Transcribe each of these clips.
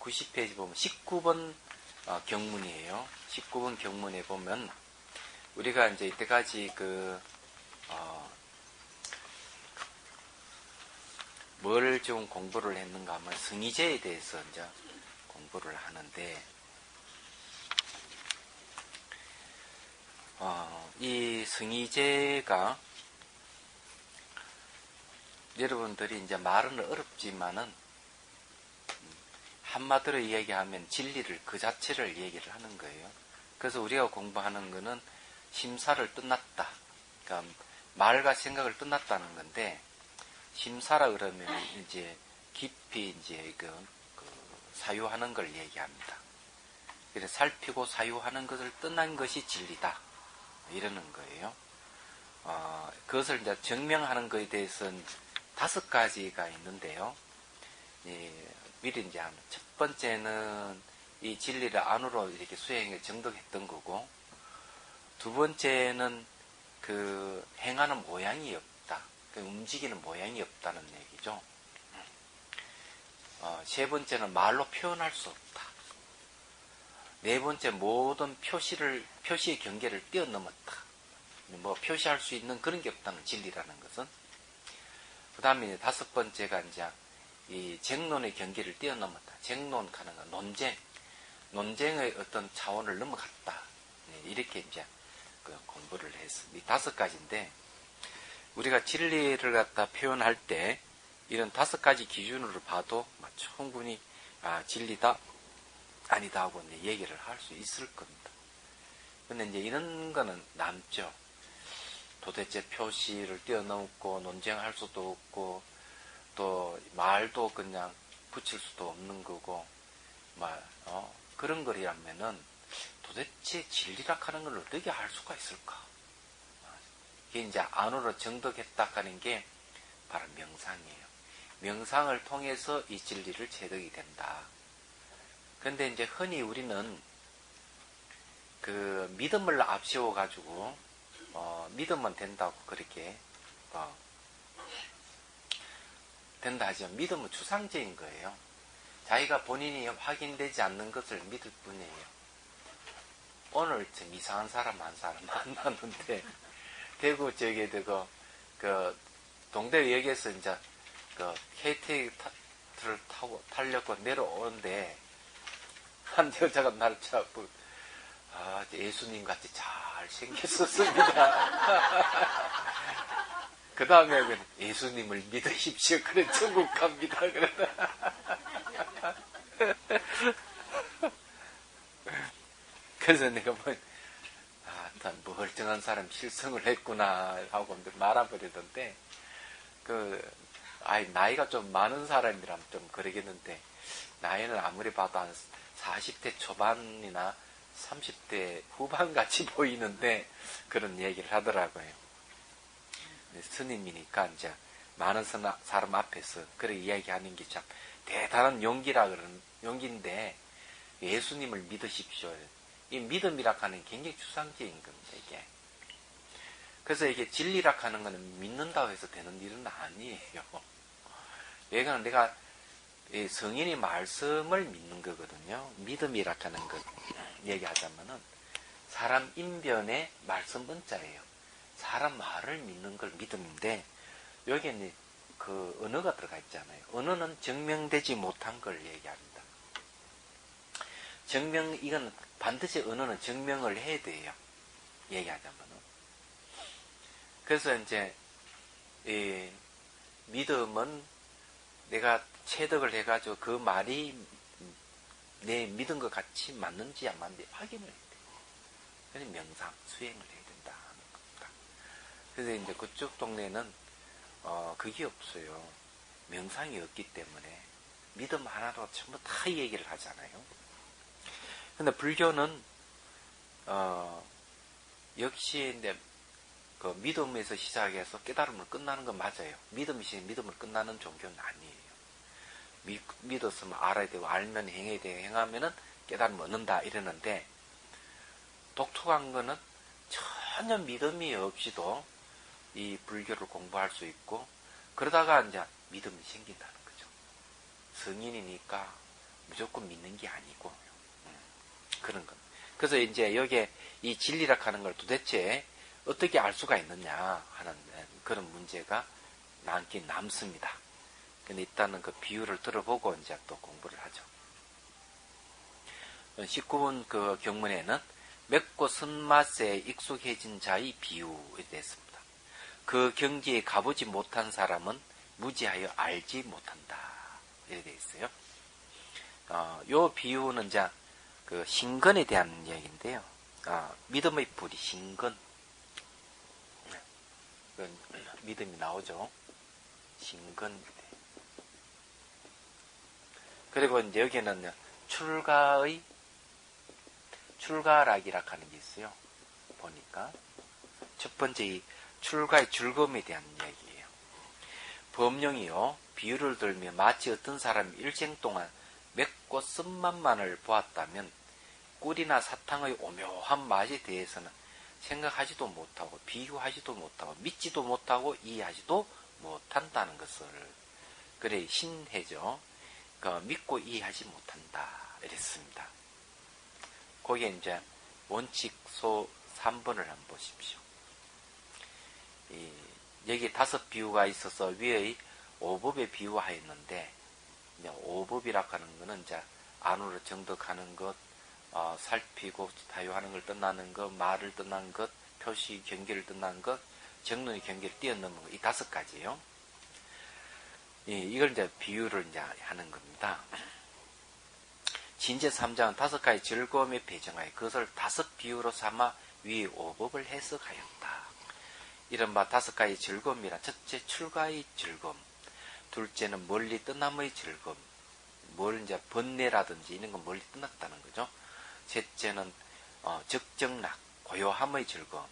90페이지 보면 19번 경문이에요. 19번 경문에 보면 우리가 이제 이때까지 뭘 좀 공부를 했는가 하면 성의제에 대해서 이제 공부를 하는데, 이 성의제가 여러분들이 이제 말은 어렵지만은 한마디로 이야기하면 진리를 그 자체를 얘기를 하는 거예요. 그래서 우리가 공부하는 거는 심사를 떠났다. 그러니까 말과 생각을 떠났다는 건데, 심사라 그러면 이제 깊이 이제 사유하는 걸 얘기합니다. 그래서 살피고 사유하는 것을 떠난 것이 진리다. 이러는 거예요. 그것을 이제 증명하는 것에 대해서는 5가지가 있는데요. 미리 이제 첫 번째는 이 진리를 안으로 이렇게 수행에 정독했던 거고, 두 번째는 행하는 모양이 없다. 움직이는 모양이 없다는 얘기죠. 세 번째는 말로 표현할 수 없다. 네 번째, 모든 표시의 경계를 뛰어넘었다. 뭐 표시할 수 있는 그런 게 없다는 진리라는 것은. 그 다음에 5번째가 이제 이 쟁론의 경계를 뛰어넘었다. 쟁론하는 건 논쟁의 어떤 차원을 넘어갔다. 이렇게 이제 공부를 했습니다. 이 5가지인데, 우리가 진리를 갖다 표현할 때 이런 5가지 기준으로 봐도 충분히 진리다 아니다 하고 이제 얘기를 할 수 있을 겁니다. 근데 이제 이런 거는 남죠. 도대체 표시를 뛰어넘고 논쟁할 수도 없고, 또 말도 그냥 붙일 수도 없는 거고, 그런 거라면은 도대체 진리라 하는 걸 어떻게 알 수가 있을까? 이게 이제 안으로 정독했다 하는 게 바로 명상이에요. 명상을 통해서 이 진리를 체득이 된다. 그런데 이제 흔히 우리는 믿음을 앞세워 가지고 믿으면 된다고 그렇게 된다 하지만, 믿음은 추상적인 거예요. 자기가 본인이 확인되지 않는 것을 믿을 뿐이에요. 오늘 좀 이상한 사람 한 사람 만났는데, 대구 동대역에서 이제 KTX를 타려고 내려오는데, 한 여자가 나를 잡고, 예수님 같이 잘 생겼었습니다. 그 다음에 예수님을 믿으십시오. 그래, 천국 갑니다. 그래서 내가 멀쩡한 사람 실성을 했구나 하고 말아버리던데, 나이가 좀 많은 사람이라면 좀 그러겠는데, 나이는 아무리 봐도 한 40대 초반이나 30대 후반 같이 보이는데, 그런 얘기를 하더라고요. 스님이니까 이제 많은 사람 앞에서 그렇게 이야기하는 게 참 대단한 용기인데, 예수님을 믿으십시오. 이 믿음이라 하는 게 굉장히 추상적인 겁니다, 이게. 그래서 이게 진리라 하는 거는 믿는다고 해서 되는 일은 아니에요. 내가 성인의 말씀을 믿는 거거든요. 믿음이라 하는 것 얘기하자면은 사람 인변의 말씀 문자예요. 사람 말을 믿는 걸 믿음인데, 여기에 언어가 들어가 있잖아요. 언어는 증명되지 못한 걸 얘기합니다. 이건 반드시 언어는 증명을 해야 돼요. 얘기하자면은. 그래서 이제, 믿음은 내가 체득을 해가지고 그 말이 내 믿은 것 같이 맞는지 안 맞는지 확인을 해야 돼요. 그래서 명상, 수행을 해야 된다 하는 겁니다. 그래서 이제 그쪽 동네는, 그게 없어요. 명상이 없기 때문에 믿음 하나로 전부 다 얘기를 하잖아요. 근데 불교는 역시 이제 믿음에서 시작해서 깨달음을 끝나는 건 맞아요. 믿음을 끝나는 종교는 아니에요. 믿었으면 알아야 되고, 알면 행해야 되고, 행하면은 깨달음을 얻는다 이러는데, 독특한 거는 전혀 믿음이 없이도 이 불교를 공부할 수 있고, 그러다가 이제 믿음이 생긴다는 거죠. 성인이니까 무조건 믿는 게 아니고 그런 것. 그래서 이제 여기에 이 진리라 하는 걸 도대체 어떻게 알 수가 있느냐 하는 그런 문제가 남긴 남습니다. 근데 일단은 그 비유를 들어보고 이제 또 공부를 하죠. 19번 그 경문에는 맵고 쓴맛에 익숙해진 자의 비유에 대했습니다. 그 경지에 가보지 못한 사람은 무지하여 알지 못한다. 이렇게 되어 있어요. 요 비유는 이제 그 신건에 대한 이야기인데요. 믿음의 뿌리, 신건. 믿음이 나오죠. 신건. 그리고 이제 여기는 출가락이라 하는 게 있어요. 보니까. 첫 번째 이 출가의 즐거움에 대한 이야기예요. 범령이요, 비유를 들며 마치 어떤 사람이 일생 동안 맵고 쓴맛만을 보았다면 꿀이나 사탕의 오묘한 맛에 대해서는 생각하지도 못하고 비교하지도 못하고 믿지도 못하고 이해하지도 못한다는 것을 그래 신해죠. 믿고 이해하지 못한다 이랬습니다. 거기에 이제 원칙소 3번을 한번 보십시오. 여기 5 비유가 있어서 위의 5법에 비유하였는데, 오법이라고 하는 것은 이제 안으로 정득하는 것, 살피고 타요하는 걸 떠나는 것, 말을 떠난 것, 표시 경계를 떠난 것, 정론의 경계를 뛰어넘는 것, 이 5가지예요. 이걸 이제 비유를 이제 하는 겁니다. 진제 3장은 5가지 즐거움에 배정하여 그것을 5 비유로 삼아 위의 5법을 해석하였다. 이른바 5가지 즐거움이란 첫째 출가의 즐거움, 둘째는 멀리 떠남의 즐거움, 뭘 이제 번뇌라든지 이런 건 멀리 떠났다는 거죠. 셋째는 적정락, 고요함의 즐거움,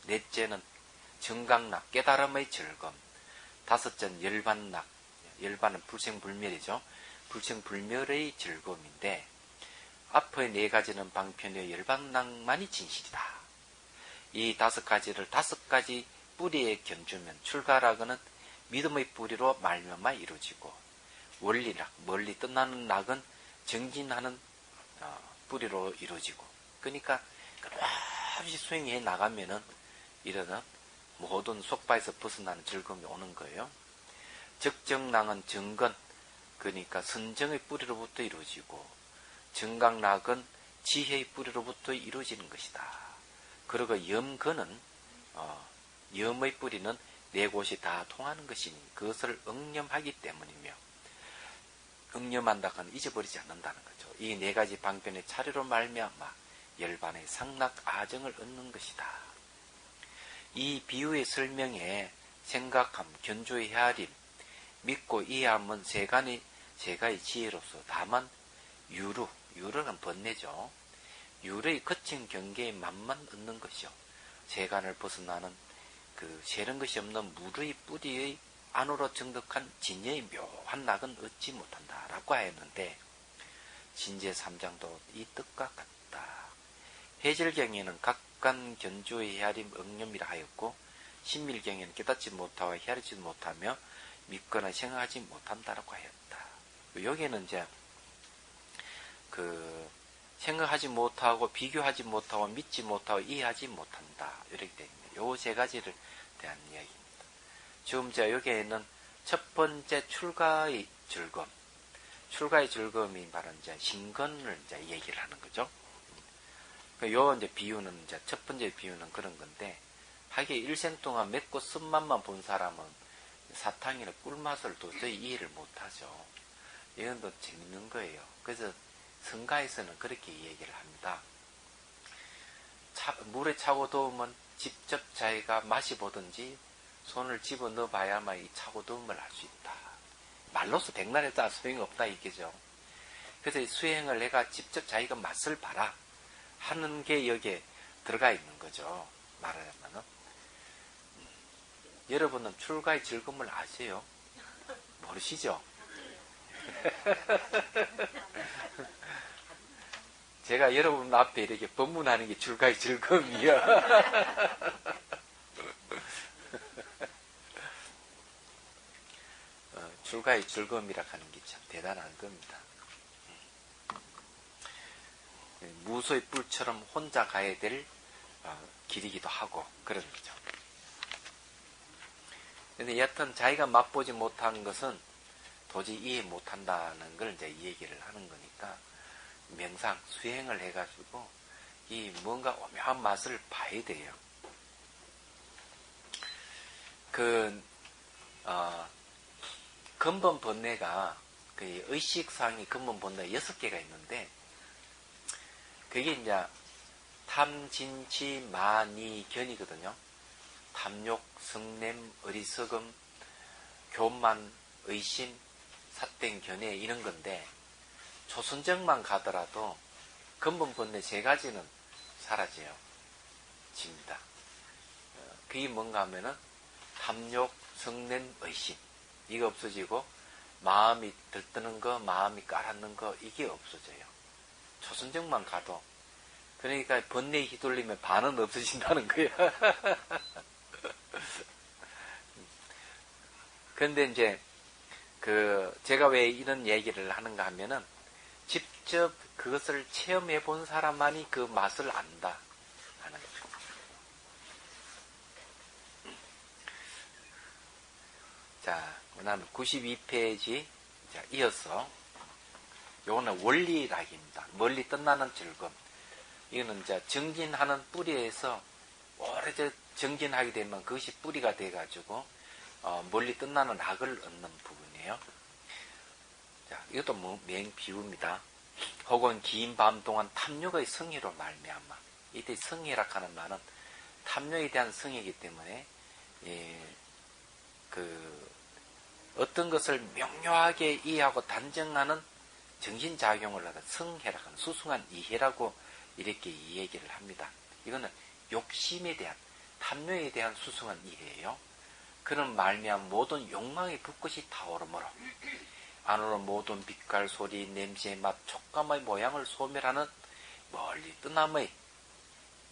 넷째는 정각락, 깨달음의 즐거움, 다섯째는 열반락, 열반은 불생불멸이죠. 불생불멸의 즐거움인데 앞의 4가지는 방편의 열반락만이 진실이다. 이 5가지를 5가지 뿌리에 견주면 출가락은 믿음의 뿌리로 말미암아 이루어지고, 원리락, 멀리 떠나는 낙은 정진하는 뿌리로 이루어지고, 그러니까 끊임없이 수행해 나가면은 이러는 모든 속바에서 벗어나는 즐거움이 오는 거예요. 적정락은 정건, 그러니까 선정의 뿌리로부터 이루어지고, 정각락은 지혜의 뿌리로부터 이루어지는 것이다. 그리고 염건은 염의 뿌리는 4곳이 다 통하는 것이니 그것을 응념하기 때문이며, 응념한다고 하면 잊어버리지 않는다는 거죠. 이 4가지 방편의 차례로 말미암아 열반의 상락 아정을 얻는 것이다. 이 비유의 설명에 생각함, 견주의 헤아림, 믿고 이해함은 세간의 지혜로서 다만 유르는 번뇌죠. 유르의 거친 경계의 맛만 얻는 것이요, 세간을 벗어나는 그 새는 것이 없는 물의 뿌리의 안으로 정득한 진여의 묘한 낙은 얻지 못한다라고 하였는데, 진제 3장도 이 뜻과 같다. 해질경에는 각간 견주의 헤아림 응념이라 하였고, 신밀경에는 깨닫지 못하고 헤아리지 못하며 믿거나 생각하지 못한다라고 하였다. 여기에는 이제 생각하지 못하고 비교하지 못하고 믿지 못하고 이해하지 못한다 이렇게 되어 있네요. 요 3가지를 대한 이야기입니다. 지금 이제 여기에는 첫 번째 출가의 즐거움, 출가의 즐거움이 바로 이제 신건을 이제 얘기를 하는 거죠. 요 이제 비유는 이제 첫 번째 비유는 그런 건데, 하기에 일생 동안 맵고 쓴맛만 본 사람은 사탕이나 꿀맛을 도저히 이해를 못하죠. 이건 또 재밌는 거예요. 그래서 성가에서는 그렇게 얘기를 합니다. 물에 차고 더우면 직접 자기가 마시보든지 손을 집어넣어 봐야만 이 차고 더움을 알 수 있다. 말로서 백날 했다 소용이 없다 이게죠. 그래서 이 수행을 내가 직접 자기가 맛을 봐라 하는 게 여기에 들어가 있는 거죠. 말하자면은. 여러분은 출가의 즐거움을 아세요? 모르시죠? 제가 여러분 앞에 이렇게 법문하는 게 출가의 즐거움이요. 출가의 즐거움이라 하는 게 참 대단한 겁니다. 무소의 뿔처럼 혼자 가야 될 길이기도 하고 그런 거죠. 근데 여튼 자기가 맛보지 못한 것은 도저히 이해 못한다는 걸 이제 이 얘기를 하는 거니까 명상, 수행을 해가지고 이 뭔가 오묘한 맛을 봐야 돼요. 근본 번뇌가 그 의식상이 근본 번뇌가 6개가 있는데 그게 이제 탐, 진, 치, 마, 니, 견이거든요. 탐욕, 성냄, 어리석음, 교만, 의심, 사땡, 견해 이런 건데 초선정만 가더라도 근본 번뇌 3가지는 사라져요. 집니다. 그게 뭔가 하면은 탐욕, 성냄, 의심 이거 없어지고 마음이 들뜨는 거, 마음이 깔았는 거 이게 없어져요. 초선정만 가도 그러니까 번뇌에 휘둘리면 반은 없어진다는 거예요. 그런데 이제 제가 왜 이런 얘기를 하는가 하면은 직접 그것을 체험해 본 사람만이 그 맛을 안다 하는 거죠. 자, 그다음에 92페이지 이어서 요거는 원리락입니다. 멀리 떠나는 즐거움. 이거는 이제 정진하는 뿌리에서 오래 정진하게 되면 그것이 뿌리가 돼가지고 멀리 떠나는 락을 얻는 부분이에요. 자, 이것도 맹비유입니다. 혹은 긴 밤 동안 탐욕의 성의로 말미암아. 이때 성의라고 말은 탐욕에 대한 성의이기 때문에 어떤 것을 명료하게 이해하고 단정하는 정신작용을 하다 성해라고 하는 수승한 이해라고 이렇게 이 얘기를 합니다. 이거는 욕심에 대한 탐욕에 대한 수승한 이해예요. 그런 말미암아 모든 욕망의 불꽃이 타오르므로 안으로 모든 빛깔, 소리, 냄새, 맛, 촉감의 모양을 소멸하는 멀리 떠남의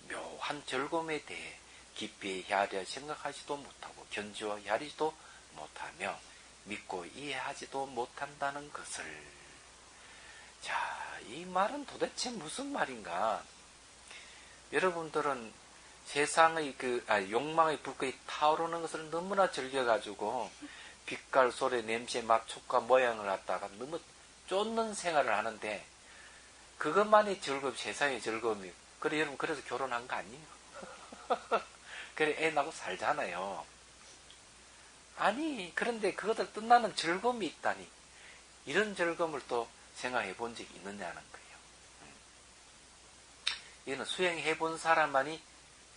묘한 즐거움에 대해 깊이 헤아려 생각하지도 못하고 견지어 헤아리지도 못하며 믿고 이해하지도 못한다는 것을. 자, 이 말은 도대체 무슨 말인가? 여러분들은 세상의 욕망의 불꽃이 타오르는 것을 너무나 즐겨가지고 빛깔, 소리, 냄새, 맛, 촉감, 모양을 갖다가 너무 쫓는 생활을 하는데 그것만이 즐거움, 세상의 즐거움이에요. 그래 여러분 그래서 결혼한 거 아니에요? 그래 애 낳고 살잖아요. 아니 그런데 그것을 끝나는 즐거움이 있다니 이런 즐거움을 또 생각해 본 적이 있느냐는 거예요. 이거는 수행해 본 사람만이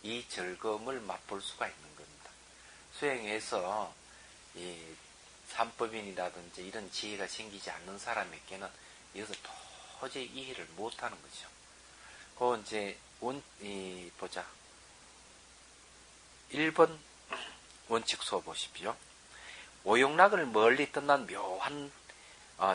이 즐거움을 맛볼 수가 있는 겁니다. 수행해서 이 삼법인이라든지 이런 지혜가 생기지 않는 사람에게는 이것을 도저히 이해를 못하는 거죠. 그 이제 보자. 1번 원칙소 보십시오. 오용락을 멀리 떠난 묘한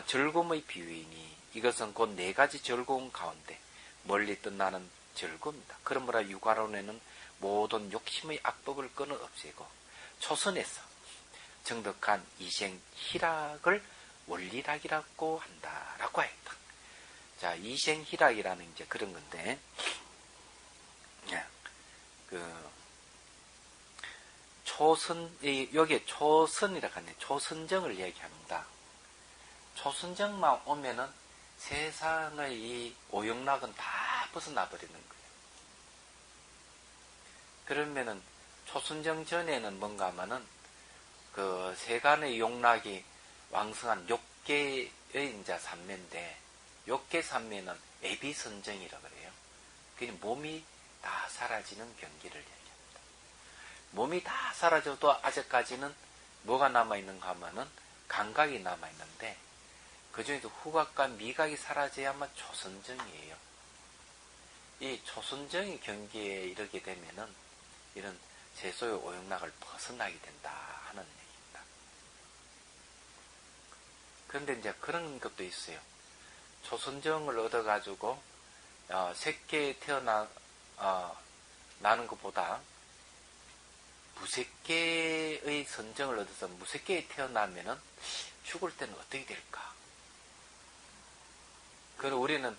즐거움의 비유이니 이것은 곧 4가지 즐거움 가운데 멀리 떠나는 즐거움이다. 그러므로 유가론에는 모든 욕심의 악법을 끊어 없애고 초선에서 정덕한 이생희락을 원리락이라고 한다라고 했다. 자, 이생희락이라는 이제 그런 건데, 여기에 초선이라고 하네. 초선정을 얘기합니다. 초선정만 오면은 세상의 이 오용락은 다 벗어나 버리는 거예요. 그러면은 초선정 전에는 뭔가 하면은 세간의 용락이 왕성한 6개의 이제 삼매인데 6개 삼매는 애비선정이라 그래요. 그게 몸이 다 사라지는 경기를 얘기합니다. 몸이 다 사라져도 아직까지는 뭐가 남아있는가 하면은 감각이 남아있는데 그 중에도 후각과 미각이 사라져야만 초선정이에요. 이 초선정의 경기에 이르게 되면은 이런 세소의 오용락을 벗어나게 된다 하는 얘기입니다. 그런데 이제 그런 것도 있어요. 초선정을 얻어가지고 새끼에 나는 것보다 무새끼의 선정을 얻어서 무새끼에 태어나면은 죽을 때는 어떻게 될까? 그럼 우리는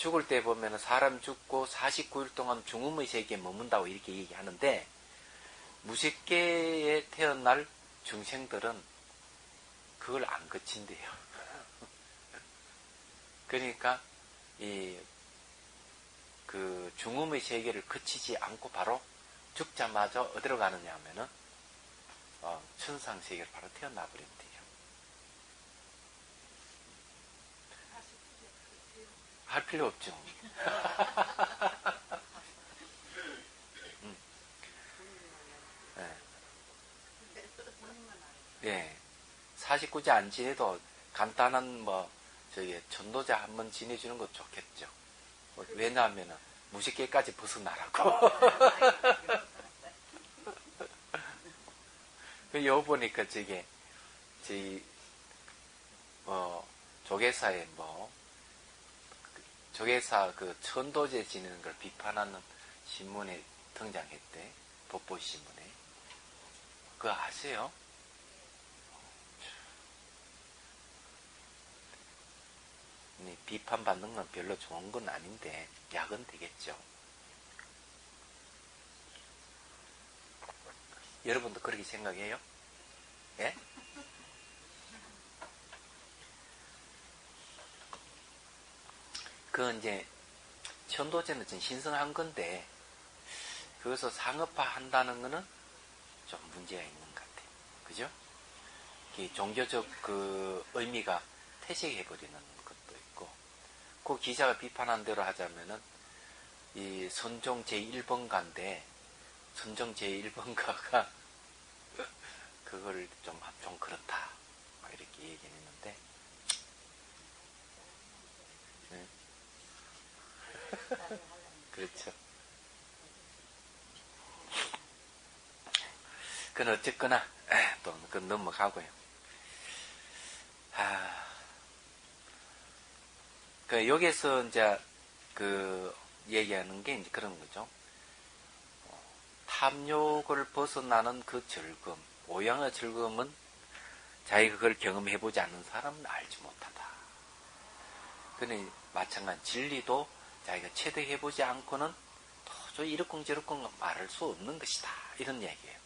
죽을 때 보면 사람 죽고 49일 동안 중음의 세계에 머문다고 이렇게 얘기하는데, 무색계에 태어날 중생들은 그걸 안 거친대요. 그러니까 그 중음의 세계를 거치지 않고 바로 죽자마자 어디로 가느냐 하면은 천상 세계를 바로 태어나 버린대요. 할 필요 없죠. 예. 49제 안 지내도 간단한 전도자 한번 지내주는 것도 좋겠죠. 왜냐하면 무식계까지 벗어나라고. 여 보니까 저희 조계사에 조계사 그 천도제 지내는 걸 비판하는 신문에 등장했대. 법보 신문에. 그거 아세요? 비판받는 건 별로 좋은 건 아닌데 약은 되겠죠. 여러분도 그렇게 생각해요? 예? 그건 이제 천도제는 좀 신성한 건데 그것을 상업화 한다는 거는 좀 문제가 있는 것 같아요. 그죠? 종교적 그 의미가 퇴색해버리는 것도 있고, 그 기자가 비판한 대로 하자면은 이 선종 제1번가인데 선종 제1번가가 그걸 좀 그렇다 이렇게 얘기했는데, 네. 그렇죠. 그건 어쨌거나 또 그건 넘어가고요. 여기서 이제 그 얘기하는 게 이제 그런 거죠. 탐욕을 벗어나는 그 즐거움, 오양의 즐거움은 자기가 그걸 경험해보지 않는 사람은 알지 못하다. 그러니 마찬가지 진리도 자기가 체득해보지 않고는 도저히 이렇쿵저렇쿵 말할 수 없는 것이다. 이런 얘기예요.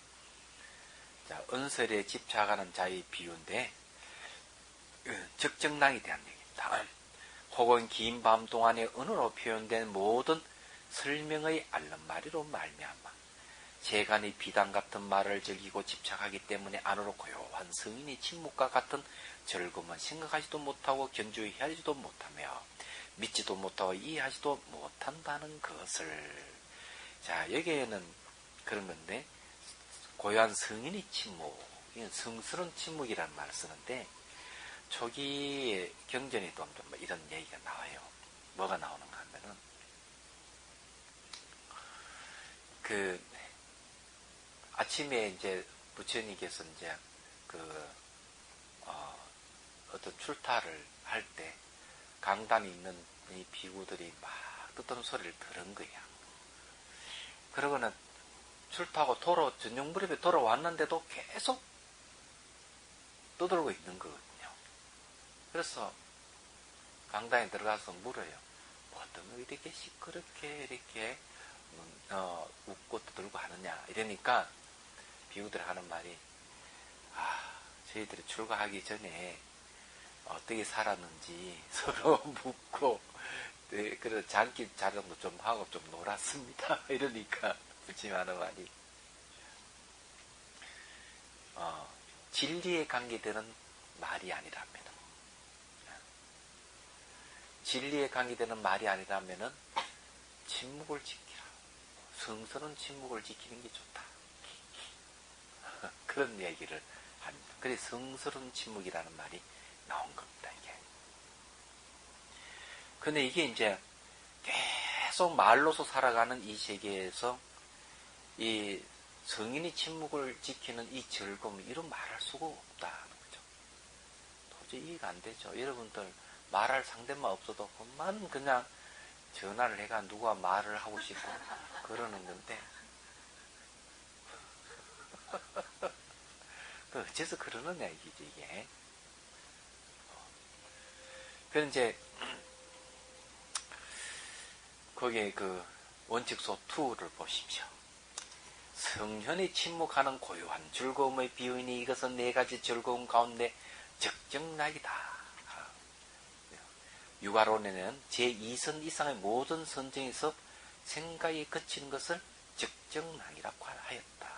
자, 은설에 집착하는 자의 비유인데 적정량에 대한 얘기입니다. 혹은 긴 밤 동안에 언어로 표현된 모든 설명의 알른말이로 말미암아 세간의 비단 같은 말을 즐기고 집착하기 때문에 안으로 고요한 성인의 침묵과 같은 즐거움은 생각하지도 못하고 견주하지도 못하며 믿지도 못하고 이해하지도 못한다는 것을. 자, 여기에는 그런 건데, 고요한 성인의 침묵, 이건 성스러운 침묵이라는 말을 쓰는데, 초기 경전에도 좀 이런 얘기가 나와요. 뭐가 나오는가 하면은, 아침에 이제 부처님께서 이제 어떤 출타를 할 때 강단에 있는 이 비구들이 막 떠드는 소리를 들은 거야. 그러고는 출타하고 전용무렵에 돌아왔는데도 계속 떠들고 있는 거거든요. 그래서 강단에 들어가서 물어요. 뭐 때문에 이렇게 시끄럽게 이렇게 웃고 떠들고 하느냐. 이러니까 비구들이 하는 말이, 저희들이 출가하기 전에 어떻게 살았는지 서로 묻고, 네, 그래서 장기 자랑도 좀 하고 좀 놀았습니다. 이러니까 부처님 하는 말이, 진리에 관계되는 말이 아니라면은, 진리에 관계되는 말이 아니라면은 침묵을 지키라. 성스러운 침묵을 지키는 게 좋다. 그런 얘기를 합니다. 그래서 성스러운 침묵이라는 말이 나온 겁니다, 이게. 근데 이게 이제 계속 말로서 살아가는 이 세계에서 이 성인이 침묵을 지키는 이 즐거움, 이런 말할 수가 없다는 거죠. 도저히 이해가 안 되죠. 여러분들 말할 상대만 없어도 그냥 전화를 해가 누가 말을 하고 싶고 그러는 건데, 어째서 그러느냐 이게. 그런 이제 거기에 그 원칙소 2를 보십시오. 성현이 침묵하는 고요한 즐거움의 비유이니 이것은 네 가지 즐거움 가운데 적정락이다. 육아론에는 제2선 이상의 모든 선정에서 생각이 그치는 것을 적정락이라고 하였다.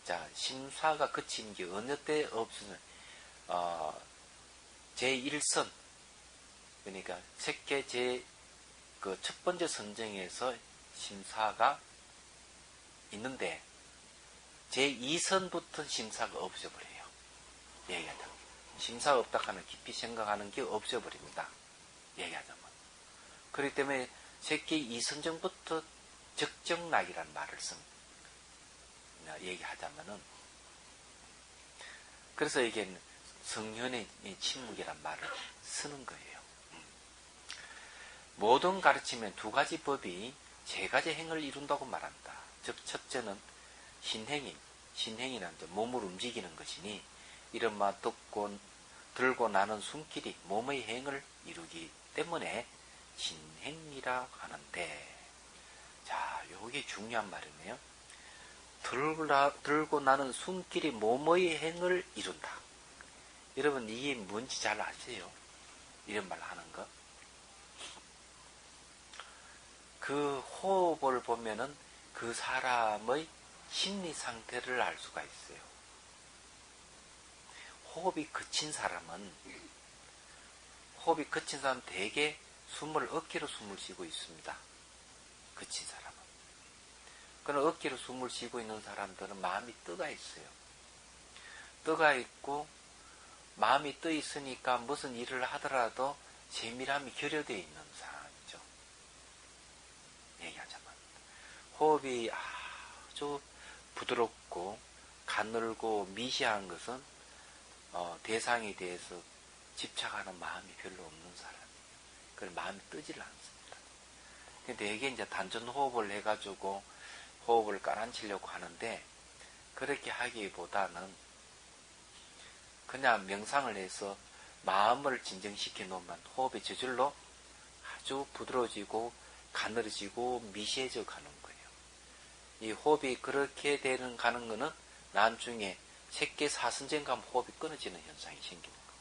자, 심사가 그친 게 어느 때 없으면 제1선 그러니까 색계 그 첫 번째 선정에서 심사가 있는데 제2선부터 심사가 없어버려요. 얘기하자면 심사가 없다 하면 깊이 생각하는 게 없어버립니다. 얘기하자면 그렇기 때문에 색계 2선정부터 적정락이라는 말을 얘기하자면은 그래서 이게 성현의 침묵이란 말을 쓰는 거예요. 모든 가르침엔 두 가지 법이 세 가지 행을 이룬다고 말한다. 즉 첫째는 신행이란 몸을 움직이는 것이니 이른바 들고 나는 숨길이 몸의 행을 이루기 때문에 신행이라 하는데, 자, 요게 중요한 말이네요. 들고 나는 숨길이 몸의 행을 이룬다. 여러분 이게 뭔지 잘 아세요? 이런 말 하는 거. 그 호흡을 보면은 그 사람의 심리 상태를 알 수가 있어요. 호흡이 그친 사람은 대개 어깨로 숨을 쉬고 있습니다. 그친 사람은. 그럼 어깨로 숨을 쉬고 있는 사람들은 마음이 떠가 있어요. 떠가 있고 마음이 떠 있으니까 무슨 일을 하더라도 세밀함이 결여되어 있는 사람이죠. 얘기하자면 호흡이 아주 부드럽고 가늘고 미시한 것은 대상에 대해서 집착하는 마음이 별로 없는 사람이에요. 그래서 마음이 뜨질 않습니다. 근데 이게 이제 단전 호흡을 해가지고 호흡을 깔아앉히려고 하는데 그렇게 하기보다는 그냥 명상을 해서 마음을 진정시켜 놓으면 호흡이 저절로 아주 부드러워지고 가늘어지고 미시해져 가는 거예요. 이 호흡이 그렇게 가는 거는 나중에 색계 사선정 가면 호흡이 끊어지는 현상이 생기는 겁니다.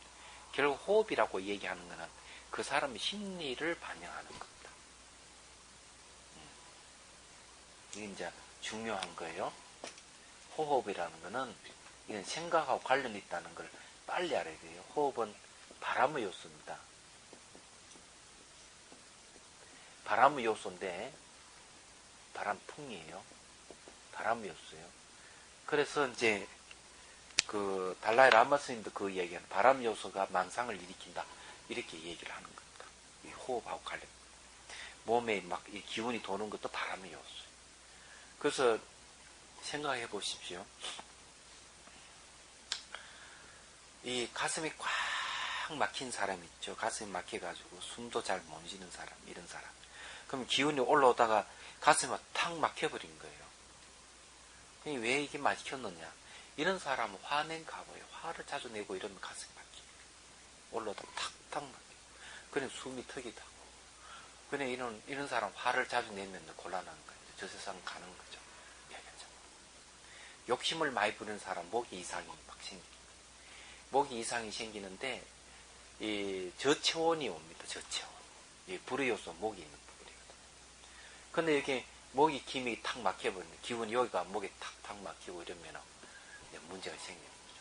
결국 호흡이라고 얘기하는 거는 그 사람의 심리를 반영하는 겁니다. 이게 이제 중요한 거예요. 호흡이라는 거는 이건 생각하고 관련이 있다는 걸 빨리 알아야 돼요. 호흡은 바람의 요소입니다. 바람의 요소인데 바람풍이에요. 바람의 요소예요. 그래서 이제 그 달라이 라마 스님도 그 얘기하는 바람 요소가 망상을 일으킨다 이렇게 얘기를 하는 겁니다. 이 호흡하고 관련. 몸에 막 이 기운이 도는 것도 바람의 요소예요. 그래서 생각해 보십시오. 이 가슴이 꽉 막힌 사람 있죠. 가슴이 막혀가지고 숨도 잘 못 쉬는 사람, 이런 사람. 그럼 기운이 올라오다가 가슴이 탁 막혀버린 거예요. 왜 이게 막혔느냐? 이런 사람은 화낸가 봐요. 화를 자주 내고 이러면 가슴이 막히니까. 올라오다가 탁탁 막혀. 그냥 숨이 턱이다. 그냥 이런 사람 화를 자주 내면 곤란한 거예요. 저 세상 가는 거죠. 욕심을 많이 부리는 사람 목이 이상이 막 생깁니다. 목이 이상이 생기는데 이 저체온이 옵니다. 저체온. 이 불의 요소 목이 있는 부분이거든요. 근데 이렇게 목이 김이 탁 막혀버리면 기운이 여기가 목에 탁탁 막히고 이러면 문제가 생기는 거죠.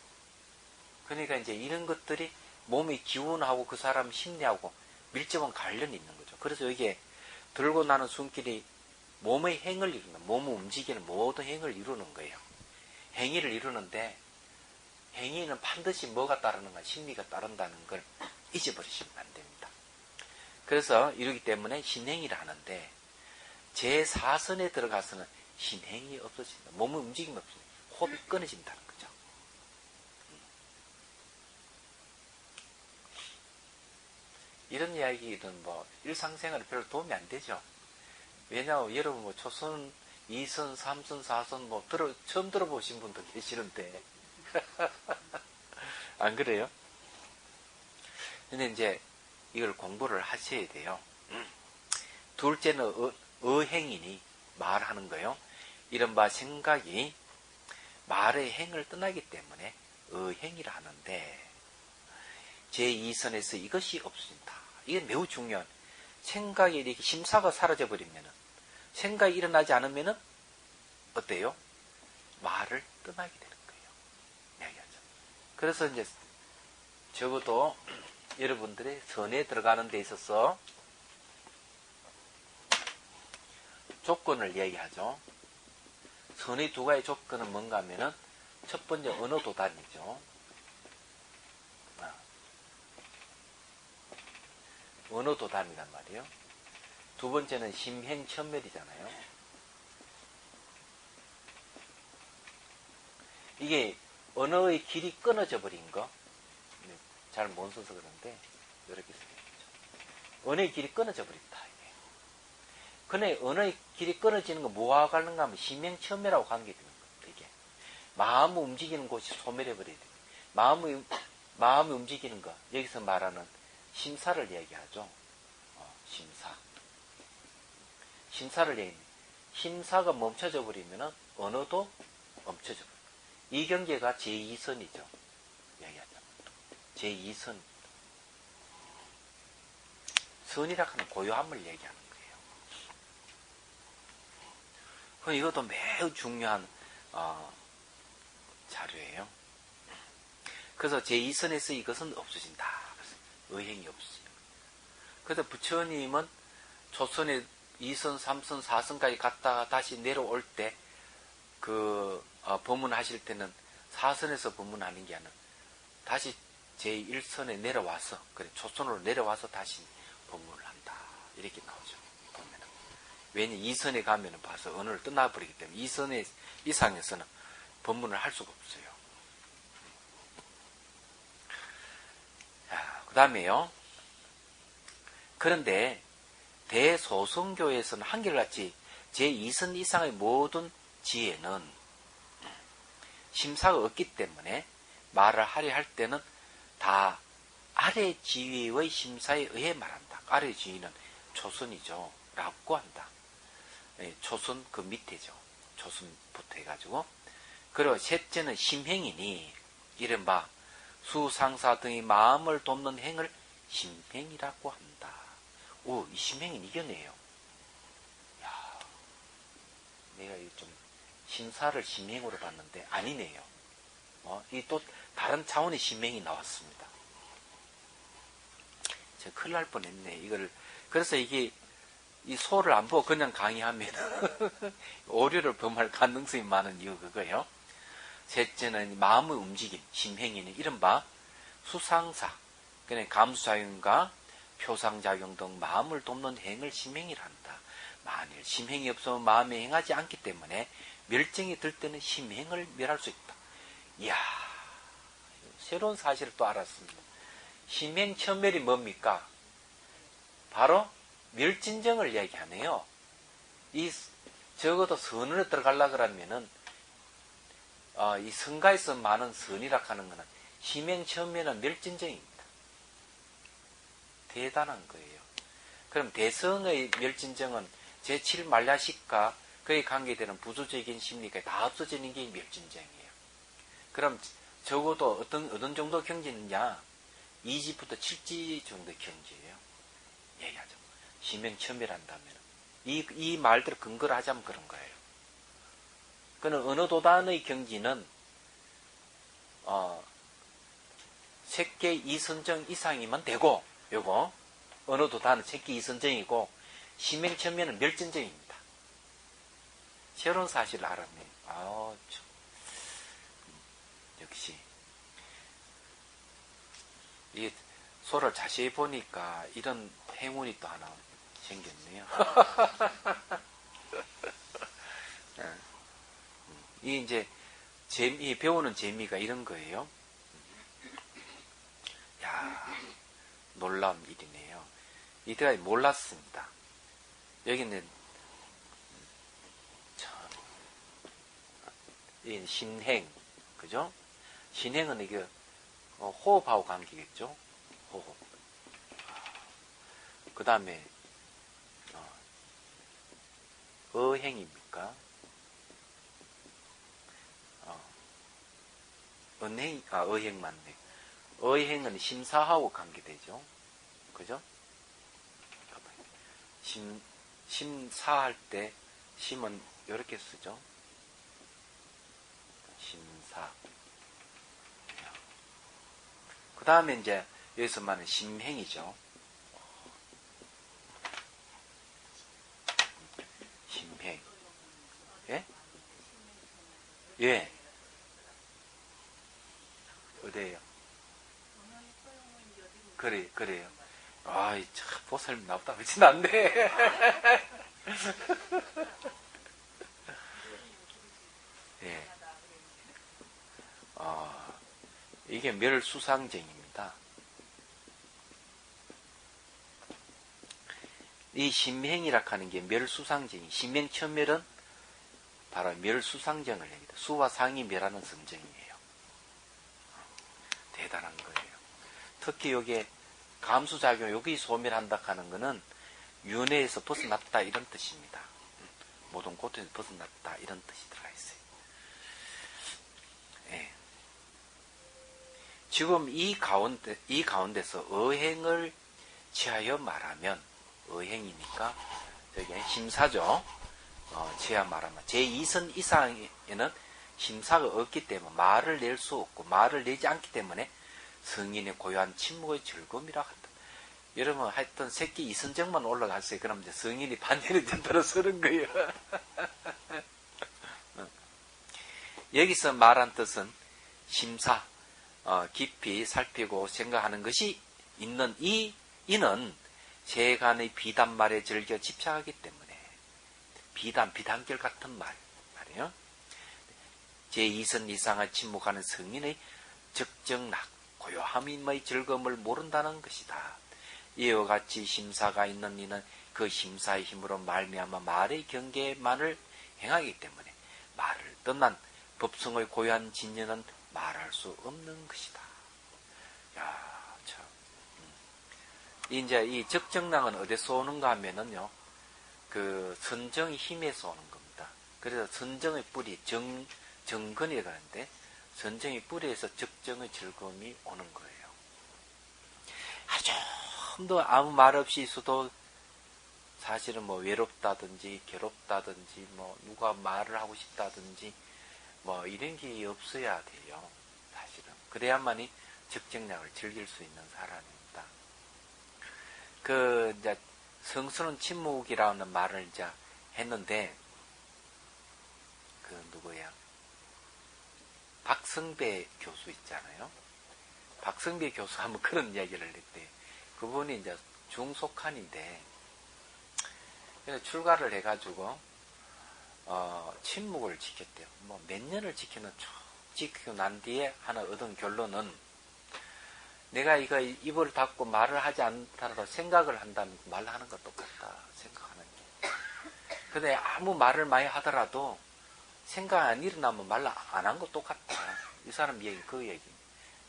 그러니까 이제 이런 것들이 몸의 기운하고 그 사람 심리하고 밀접한 관련이 있는 거죠. 그래서 여기에 들고 나는 숨길이 몸의 행을 이루는, 몸을 움직이는 모든 행을 이루는 거예요. 행위를 이루는데 행위는 반드시 뭐가 따르는가, 심리가 따른다는 걸 잊어버리시면 안 됩니다. 그래서 이러기 때문에 신행이라 하는데 제4선에 들어가서는 신행이 없어진다. 몸의 움직임이 없어진다. 호흡이 끊어진다는 거죠. 이런 이야기는 뭐 일상생활에 별로 도움이 안 되죠. 왜냐하면 여러분 뭐 초선, 2선, 3선, 4선 뭐 처음 들어보신 분도 계시는데 안 그래요? 근데 이제 이걸 공부를 하셔야 돼요. 둘째는 어행이니 말하는 거요. 이른바 생각이 말의 행을 떠나기 때문에 어행이라 하는데 제2선에서 이것이 없습니다. 이게 매우 중요한 생각이 이렇게 심사가 사라져 버리면 생각이 일어나지 않으면 어때요? 말을 떠나게 되는 거예요. 그래서 이제 적어도 여러분들의 선에 들어가는 데 있어서 조건을 얘기하죠. 선의 두 가지 조건은 뭔가 하면은 첫 번째 언어 도단이죠. 언어 도단이란 말이에요. 두 번째는 심행천멸이잖아요. 이게 언어의 길이 끊어져 버린 거. 잘 못 써서 그런데 이렇게 쓰겠죠. 언어의 길이 끊어져 버렸다. 이게. 근데 언어의 길이 끊어지는 건 뭐와 관련가 하면 심행천멸하고 관계되는 거예요. 이게 마음을 움직이는 곳이 소멸해 버려야 돼. 마음이 움직이는 거. 여기서 말하는 심사를 얘기하죠. 심사. 심사를 얘기해요. 심사가 멈춰져 버리면 언어도 멈춰져 버려요. 이 경계가 제2선이죠. 얘기하죠. 제2선. 선이라 하는 고요함을 얘기하는 거예요. 그럼 이것도 매우 중요한 자료예요. 그래서 제2선에서 이것은 없어진다. 의행이 없어요. 그래서 부처님은 조선에 2선, 3선, 4선까지 갔다가 다시 내려올 때 법문하실 때는 4선에서 법문하는 게 아니라 다시 제1선에 내려와서 그래 조선으로 내려와서 다시 법문을 한다. 이렇게 나오죠. 보면은. 왜냐 2선에 가면은 봐서 언어를 떠나버리기 때문에 2선 이상에서는 법문을 할 수가 없어요. 그 다음에요. 그런데 대소선교에서는 한결같이 제2선 이상의 모든 지혜는 심사가 없기 때문에 말을 하려 할 때는 다 아래 지위의 심사에 의해 말한다. 아래 지위는 초선이죠. 라고 한다. 초선 그 밑에죠. 초선부터 해가지고. 그리고 셋째는 심행이니 이른바 수상사 등의 마음을 돕는 행을 심행이라고 한다. 오, 이 심행은 이겨내요. 야, 내가 좀 심사를 심행으로 봤는데 아니네요. 이 또 다른 차원의 심행이 나왔습니다. 제가 큰일 날 뻔했네. 그래서 이게 이 소를 안 보고 그냥 강의하면 오류를 범할 가능성이 많은 이유 그거예요. 셋째는 마음의 움직임, 심행이는 이른바 수상사, 그러니까 감수작용과 표상작용 등 마음을 돕는 행을 심행이라 한다. 만일 심행이 없으면 마음이 행하지 않기 때문에 멸정이 들 때는 심행을 멸할 수 있다. 이야, 새로운 사실을 또 알았습니다. 심행천멸이 뭡니까? 바로 멸진정을 얘기하네요. 적어도 선으로 들어가려고 그러면은 이 성가에서 많은 선이라 하는 것은 심행천멸은 멸진정입니다. 대단한 거예요. 그럼 대성의 멸진정은 제7만ля식과 그에 관계되는 부수적인 심리가 다 없어지는 게 멸진정이에요. 그럼 적어도 어떤 정도 경지느냐? 2지부터 7지 정도 경지예요. 얘기하죠. 심행천멸한다면 이 말대로 근거를 하자면 그런 거예요. 그는 어느 도단의 경지는 색계 이선정 이상이면 되고, 요거 어느 도단은 색계 이선정이고 심행천멸은 멸진정입니다. 새로운 사실을 알았네. 역시 이 소를 자세히 보니까 이런 행운이 또 하나 생겼네요. 이 이제 배우는 재미가 이런 거예요. 야, 놀라운 일이네요. 이때까지 몰랐습니다. 여기는 이 신행, 그죠? 신행은 이게 호흡하고 관계겠죠. 호흡. 그 다음에 어행입니까? 은행, 어행 맞네. 어행은 심사하고 관계되죠. 그죠? 심사할 때, 심은 이렇게 쓰죠. 심사. 그 다음에 이제 여기서 말하는 심행이죠. 심행. 예? 예. 어디에요? 그래요. 아이, 참, 보살님 나보다 훨씬 낫네. 예. 이게 멸수상쟁입니다. 이 심행이라 하는 게 멸수상쟁이, 심행천멸은 바로 멸수상쟁을 얘기합니다. 수와 상이 멸하는 성쟁이에요. 대단한 거예요. 특히 여기에 감수작용, 여기 소멸한다 하는 거는 윤회에서 벗어났다 이런 뜻입니다. 모든 고통에서 벗어났다 이런 뜻이 들어가 있어요. 예. 지금 이 가운데서 어행을 취하여 말하면, 어행이니까 저게 심사죠. 취하 말하면 제2선 이상에는 심사가 없기 때문에 말을 낼 수 없고, 말을 내지 않기 때문에 성인의 고요한 침묵의 즐거움이라 한다. 여러분 하여튼 새끼 이선정만 올라갔어요. 그럼 이제 성인이 반전이 된다고 쓰는 거예요. 여기서 말한 뜻은 심사, 깊이 살피고 생각하는 것이 있는 이는 세간의 비단말에 즐겨 집착하기 때문에, 비단결 같은 말이에요. 제2선 이상을 침묵하는 성인의 적정락, 고요함의 즐거움을 모른다는 것이다. 이와 같이 심사가 있는 이는 그 심사의 힘으로 말미암아 말의 경계만을 행하기 때문에 말을 떠난 법성의 고요한 진리는 말할 수 없는 것이다. 야, 참. 이제 이 적정락은 어디서 오는가 하면은요, 그 선정의 힘에서 오는 겁니다. 그래서 선정의 뿌리, 정근이라고 하는데, 선정의 뿌리에서 적정의 즐거움이 오는 거예요. 좀 더 아무 말 없이 있어도 사실은 뭐 외롭다든지 괴롭다든지 뭐 누가 말을 하고 싶다든지 뭐 이런 게 없어야 돼요. 사실은. 그래야만이 적정량을 즐길 수 있는 사람입니다. 그 이제 성스러운 침묵이라는 말을 이제 했는데, 그 누구야? 박성배 교수 있잖아요. 박성배 교수 하면 그런 이야기를 했대요. 그분이 이제 중속한인데, 출가를 해가지고, 침묵을 지켰대요. 뭐 몇 년을 지키고 난 뒤에 하나 얻은 결론은, 내가 이거 입을 닫고 말을 하지 않더라도 생각을 한다면 말하는 거 똑같다. 생각하는 게. 근데 아무 말을 많이 하더라도 생각 안 일어나면 말 안 한 거 똑같다. 이 사람 얘기, 그 얘기.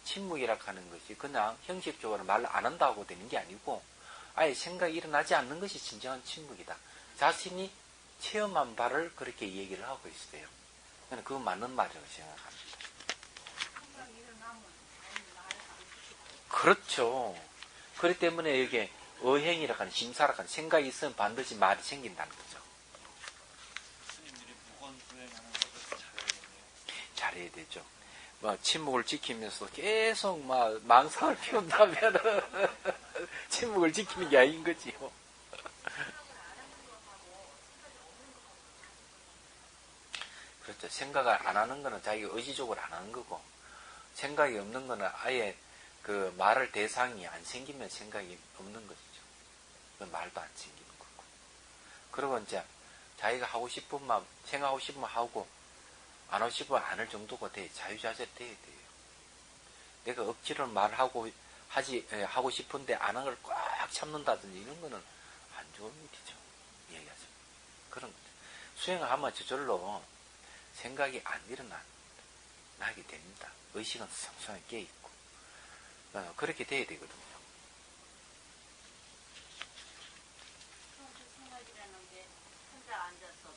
침묵이라 하는 것이 그냥 형식적으로 말 안 한다고 되는 게 아니고, 아예 생각이 일어나지 않는 것이 진정한 침묵이다. 자신이 체험한 바를 그렇게 얘기를 하고 있어요. 저는 그거 맞는 말이라고 생각합니다. 그렇죠. 그렇기 때문에 이게 어행이라 하는, 심사라 하는 생각이 있으면 반드시 말이 생긴다는 거죠. 스님들이 무건 수행하는 것을 잘해야 되죠. 뭐 침묵을 지키면서 계속 막 망상을 피운다면 침묵을 지키는 게 아닌 거지요. 그렇죠. 생각을 안 하는 거는 자기가 의지적으로 안 하는 거고, 생각이 없는 거는 아예 그 말할 대상이 안 생기면 생각이 없는 것이죠. 말도 안 생기는 거고. 그리고 이제 자기가 하고 싶은 마음, 생각하고 싶으면 하고, 안 하고 싶으면 안 할 정도가 돼. 자유자재 돼야 돼요. 내가 억지로 말하고, 하고 싶은데 안 하는 걸 꽉 참는다든지 이런 거는 안 좋은 일이죠. 이야기하죠. 그런 거죠. 수행을 하면 저절로 생각이 안 나게 됩니다. 의식은 상상하게 깨있고. 그렇게 돼야 되거든요. 생각이라는 게 혼자 앉아서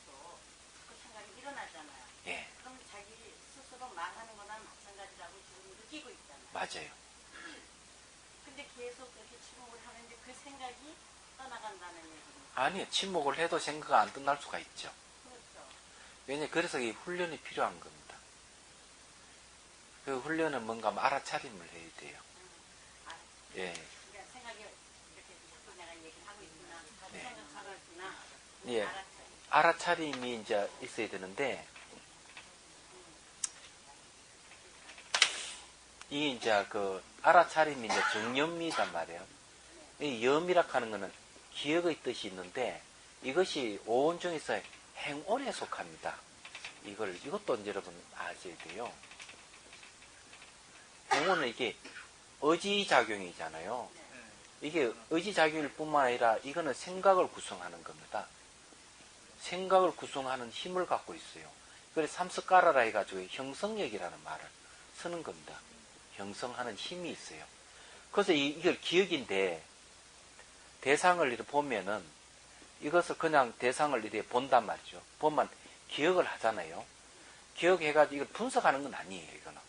계속 그렇게 침묵을 하는데 그 생각이 떠나간다는 얘기입니다. 아니요. 침묵을 해도 생각이 안 끝날 수가 있죠. 그렇죠. 왜냐, 그래서 이 훈련이 필요한 겁니다. 그 훈련은 뭔가 알아차림을 해야 돼요. 알았어. 예. 그러니까 생각이 이렇게 자꾸 내가 얘기를 하고 있구나. 네. 생각하고 있구나. 예. 알았어요. 알아차림이 이제 있어야 되는데, 이 이제 그 알아차림이 이제 정념이란 말이에요. 이 염이라 하는 거는 기억의 뜻이 있는데, 이것이 오온 중에서 행온에 속합니다. 이것도 이제 여러분 아셔야 돼요. 행온은 이게 의지작용이잖아요. 이게 의지작용일 뿐만 아니라 이거는 생각을 구성하는 겁니다. 생각을 구성하는 힘을 갖고 있어요. 그래서 삼스까라라 해가지고 형성력이라는 말을 쓰는 겁니다. 형성하는 힘이 있어요. 그래서 이걸 기억인데, 대상을 이렇게 보면은, 이것을 그냥 대상을 이렇게 본단 말이죠. 보면 기억을 하잖아요. 기억해가지고 이걸 분석하는 건 아니에요, 이거는.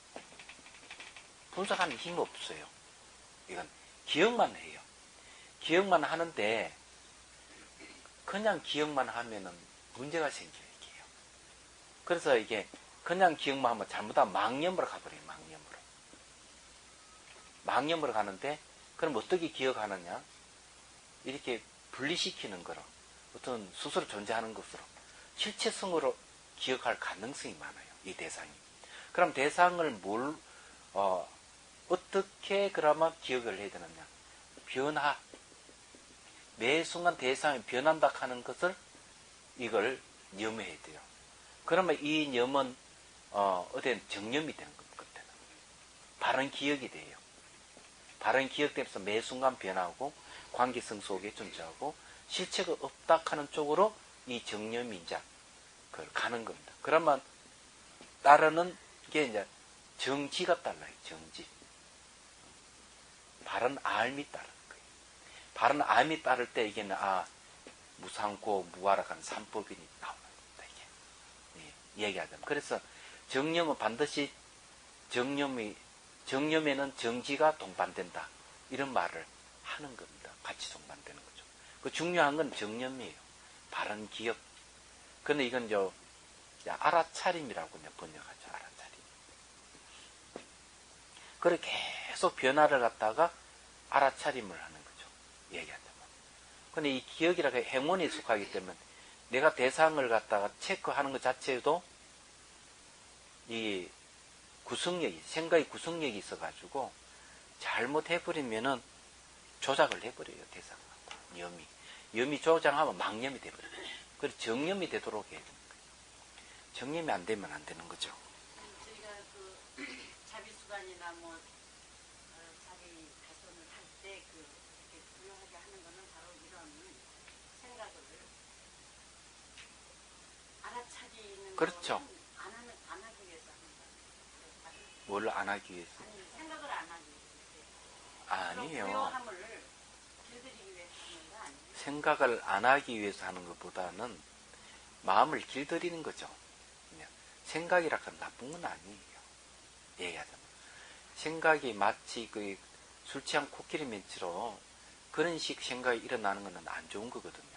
분석하는 힘이 없어요. 이건 기억만 해요. 기억만 하는데, 그냥 기억만 하면은 문제가 생겨요, 이게요. 그래서 이게 그냥 기억만 하면 잘못하면 망념으로 가버려요, 망념으로. 망념으로 가는데, 그럼 어떻게 기억하느냐? 이렇게 분리시키는 거로, 어떤 스스로 존재하는 것으로, 실체성으로 기억할 가능성이 많아요, 이 대상이. 그럼 대상을 어떻게 그러면 기억을 해야 되느냐? 변화. 매 순간 대상이 변한다 하는 것을 이걸 염해야 돼요. 그러면 이 염은 어떤 정념이 되는 겁니다. 그때는 바른 기억이 돼요. 바른 기억되면서 매 순간 변하고 관계성 속에 존재하고 실체가 없다 하는 쪽으로 이 정념이 이제 그걸 가는 겁니다. 그러면 따르는 게 이제 정지가 따라요. 정지. 바른 알미 따르는 거예요. 바른 알미 따를 때 이게 무상고 무아락한 삼법이 나오는 겁니다. 이게 얘기하자면. 그래서 정념은 반드시 정념에는 정지가 동반된다. 이런 말을 하는 겁니다. 같이 동반되는 거죠. 그 중요한 건 정념이에요. 바른 기억. 근데 이건 알아차림이라고 번역하죠. 알아차림. 그렇게 계속 변화를 갖다가 알아차림을 하는 거죠. 얘기하자면. 근데 이 기억이라고 행원에 속하기 때문에 내가 대상을 갖다가 체크하는 것 자체도 이 생각의 구성력이 있어가지고 잘못해버리면은 조작을 해버려요, 대상하고. 염이 조작하면 망념이 돼버려요. 그래서 정념이 되도록 해야 되는 거예요. 정념이 안 되면 안 되는 거죠. 저희가 그 자비수관이나 자비 가선을 할 때 이렇게 유용하게 하는 거는 바로 이런 생각을 알아차리는 그렇죠. 거는 안 하기 위해서 하는 거예요. 뭘 안 하기 위해서? 아니, 생각을 안 하기 위해서. 아니에요. 고요함을 길들이기 위해서 하는 거 아니에요? 생각을 안 하기 위해서 하는 것보다는 마음을 길들이는 거죠. 그냥 생각이라 하면 나쁜 건 아니에요. 얘기하자면. 생각이 마치 술 취한 코끼리 멘트로 그런 식 생각이 일어나는 건 안 좋은 거거든요.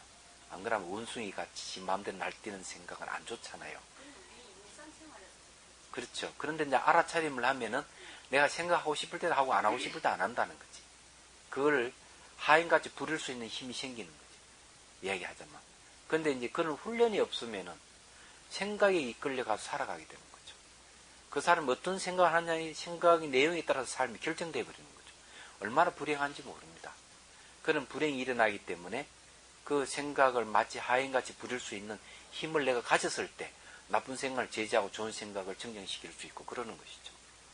안 그러면 원숭이 같이 지 마음대로 날뛰는 생각은 안 좋잖아요. 그렇죠. 그런데 이제 알아차림을 하면은 내가 생각하고 싶을 때도 하고 안 하고 싶을 때 안 한다는 거지. 그걸 하인같이 부릴 수 있는 힘이 생기는 거지. 이야기하자면. 그런데 이제 그런 훈련이 없으면은 생각에 이끌려가서 살아가게 되는 거죠. 그 사람이 어떤 생각을 하냐의 생각의 내용에 따라서 삶이 결정되어 버리는 거죠. 얼마나 불행한지 모릅니다. 그런 불행이 일어나기 때문에 그 생각을 마치 하인같이 부릴 수 있는 힘을 내가 가졌을 때 나쁜 생각을 제지하고 좋은 생각을 정정시킬 수 있고 그러는 것이죠.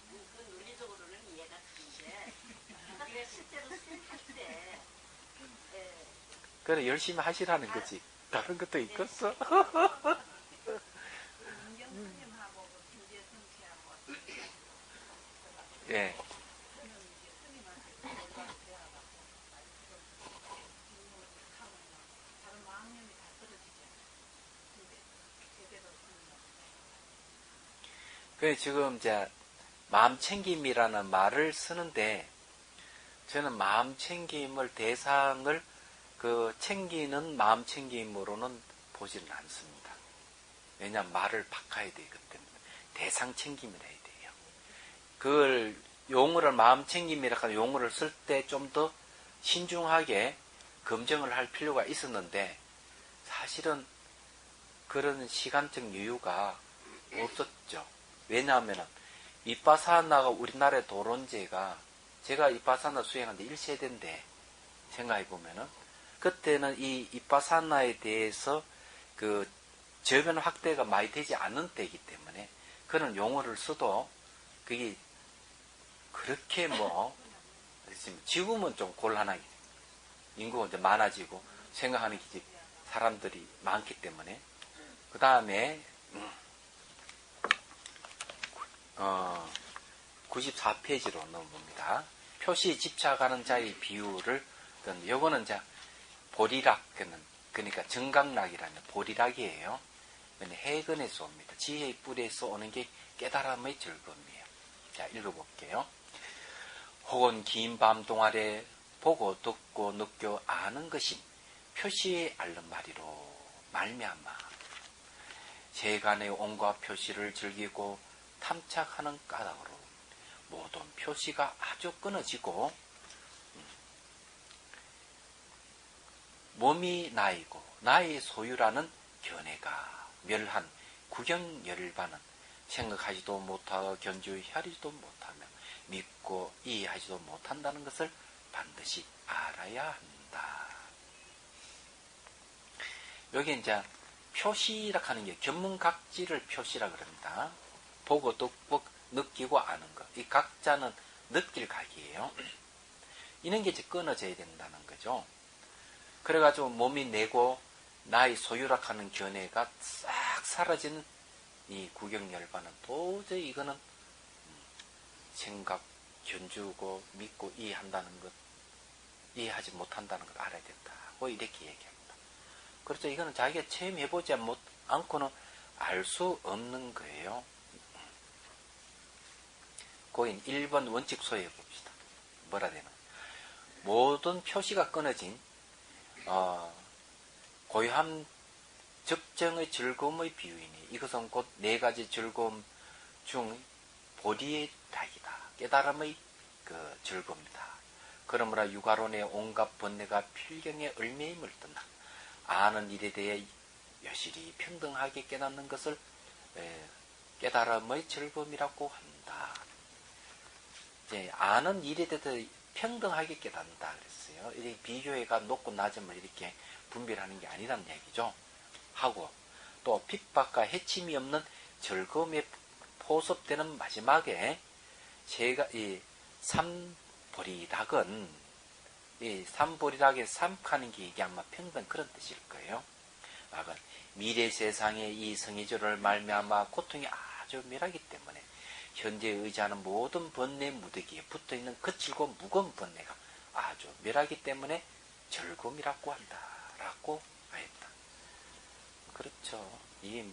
그 논리적으로는 이해가 되는데 우리가 실제로 수행할 때 그래 열심히 하시라는 거지. 다른 것도 있겠어? 예. 그 지금 이제 마음 챙김이라는 말을 쓰는데 저는 마음 챙김을 대상을 챙기는 마음 챙김으로는 보지는 않습니다. 왜냐하면 말을 바꿔야 되기 때문에 대상 챙김을 해야 돼요. 그걸 용어를 마음 챙김이라 하는 용어를 쓸 때 좀 더 신중하게 검증을 할 필요가 있었는데 사실은 그런 시간적 여유가 없었죠. 왜냐하면 이빠사나가 우리나라의 도론제가 제가 이빠사나 수행한 데 1세대인데 생각해보면은 그때는 이 이빠사나에 대해서 그 저변 확대가 많이 되지 않은 때이기 때문에 그런 용어를 써도 그게 그렇게 지금은 좀 곤란하게 인구가 이제 많아지고 생각하는 사람들이 많기 때문에 그 다음에 94페이지로 넘어봅니다. 표시 집착하는 자의 비율을 요거는 이제 보리락 그러니까 정각락이라는 보리락이에요. 해근에서 옵니다. 지혜의 뿔에서 오는 게 깨달음의 즐거움이에요. 자, 읽어볼게요. 혹은 긴 밤 동안에 보고 듣고 느껴 아는 것이 표시의 앓는 말이로 말미암아 세간의 온갖 표시를 즐기고 탐착하는 까닭으로 모든 표시가 아주 끊어지고 몸이 나이고 나의 소유라는 견해가 멸한 구경열반은 생각하지도 못하고 견주하지도 못하며 믿고 이해하지도 못한다는 것을 반드시 알아야 한다. 여기 이제 표시라 하는 게 견문각지를 표시라 그럽니다. 보고 듣고 느끼고 아는 것. 이 각자는 느낄 각이에요. 이런 게 이제 끊어져야 된다는 거죠. 그래가지고 몸이 내고 나의 소유라 하는 견해가 싹 사라지는 이 구경열반은 도저히 이거는 생각, 견주고 믿고 이해한다는 것, 이해하지 못한다는 걸 알아야 된다고 이렇게 얘기합니다. 그렇죠. 이거는 자기가 체험해보지 않고는 알 수 없는 거예요. 고인 1번 원칙 소유해 봅시다. 뭐라 되나? 모든 표시가 끊어진 고요함 적정의 즐거움의 비유이니 이것은 곧 네 가지 즐거움 중 보리의 락이다. 깨달음의 그 즐거움이다. 그러므로 육아론의 온갖 번뇌가 필경에 얽매임을 떠나 아는 일에 대해 여실히 평등하게 깨닫는 것을 깨달음의 즐거움이라고 한다. 이제 아는 일에 대해서 평등하게 깨닫는다 그랬어요. 이렇게 비교해가 높고 낮음을 이렇게 분별하는 게 아니란 얘기죠. 하고 또 핍박과 해침이 없는 즐거움에 포섭되는 마지막에 이 삼보리락은 이 삼보리락의 삼하는 게 이게 아마 평등 그런 뜻일 거예요. 락은 미래 세상의 이 성의조를 말미암아 고통이 아주 멸하기 때문에 현재 의지하는 모든 번뇌 무더기에 붙어있는 거칠고 무거운 번뇌가 아주 멸하기 때문에 즐거움이라고 한다라고 하였다. 그렇죠. 이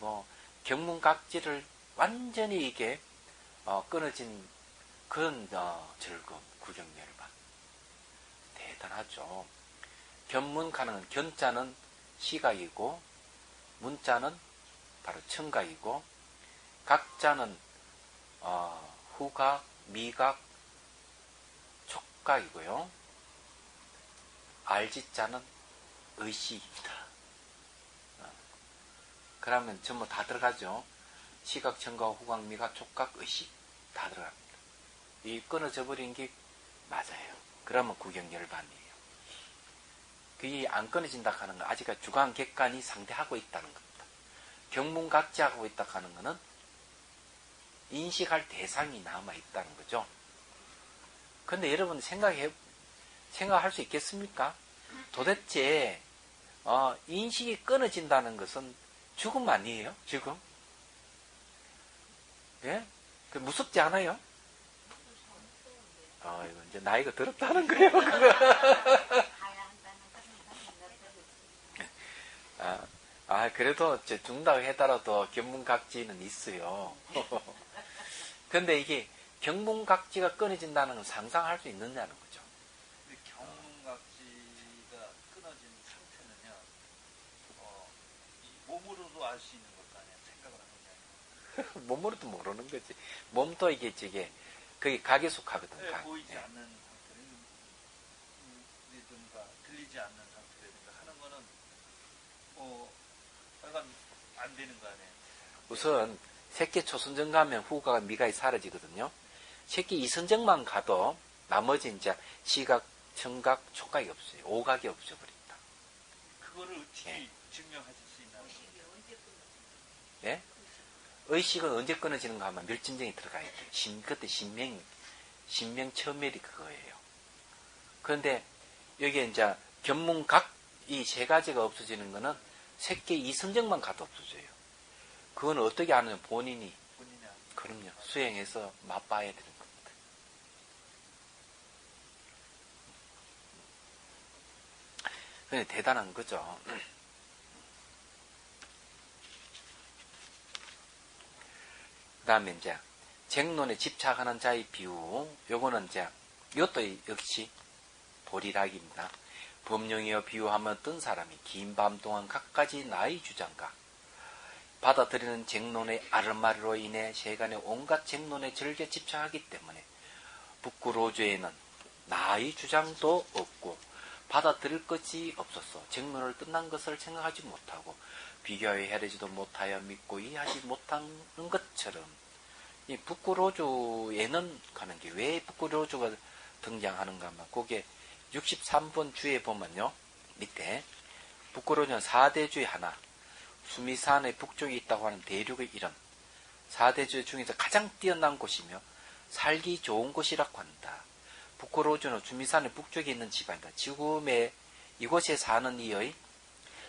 경문각지를 완전히 이게 끊어진 그런 즐거움, 구경열반 대단하죠. 견문가는 견자는 시각이고 문자는 바로 청각이고 각자는 후각, 미각, 촉각이고요. 알지자는 의식이다. 그러면 전부 다 들어가죠. 시각, 청각, 후각, 미각, 촉각, 의식 다 들어갑니다. 이 끊어져 버린 게 맞아요. 그러면 구경열반이에요. 그게 안 끊어진다 하는 건 아직까지 주관 객관이 상대하고 있다는 겁니다. 경문각지하고 있다 하는 거는 인식할 대상이 남아 있다는 거죠. 근데 여러분 생각할 수 있겠습니까? 도대체 인식이 끊어진다는 것은 죽음 아니에요? 죽음? 예? 그 무섭지 않아요? 이거 이제 나이가 들었다는 거예요. 그래도 죽는다고 해더라도 견문각지는 있어요. 근데 이게 견문각지가 끊어진다는 건 상상할 수 있느냐는 거죠. 몸으로도 알 수 있는 것도 아니야. 생각을 하는 게 아니야. 몸으로도 모르는 거지. 몸도 이게 그게 각에 속하거든. 네, 각. 보이지 예. 않는 상태라든가 들리지 않는 상태라든가 하는 거는 약간 안 되는 거 아니에요. 우선 새끼 초선정 가면 후각 미각이 사라지거든요. 새끼 이선정만 가도 나머지 이제 시각, 청각, 촉각이 없어요. 오각이 없어 버린다. 그거를 어떻게 예. 증명하실 수 있나요? 예? 의식은 언제 끊어지는가 하면 멸진정이 들어가야 돼. 그때 신명처멸이 그거예요. 그런데 여기에 이제 견문각 이 세 가지가 없어지는 거는 새끼 이선정만 가도 없어져요. 그건 어떻게 아느냐 본인이 본인이 아는 그럼요. 수행해서 맛봐야 되는 겁니다. 그게 대단한 거죠. 그 다음에 이제 쟁론에 집착하는 자의 비유, 요거는 이제 이것도 역시 보리락입니다. 법령이여 비유하면 어떤 사람이 긴 밤 동안 갖가지 나의 주장과 받아들이는 쟁론의 아르마리로 인해 세간의 온갖 쟁론에 즐겨 집착하기 때문에 북구로주에는 나의 주장도 없고 받아들일 것이 없었어. 쟁론을 끝난 것을 생각하지 못하고 비교하여 헤아리지도 못하여 믿고 이해하지 못하는 것처럼 이 북구로주에는 가는 게 왜 북구로주가 등장하는가 하면 그게 63번 주에 보면요. 밑에 북구로주는 4대주의 하나 수미산의 북쪽에 있다고 하는 대륙의 이름 4대주 중에서 가장 뛰어난 곳이며 살기 좋은 곳이라고 한다. 북구로주는 수미산의 북쪽에 있는 지방이다. 지금의 이곳에 사는 이의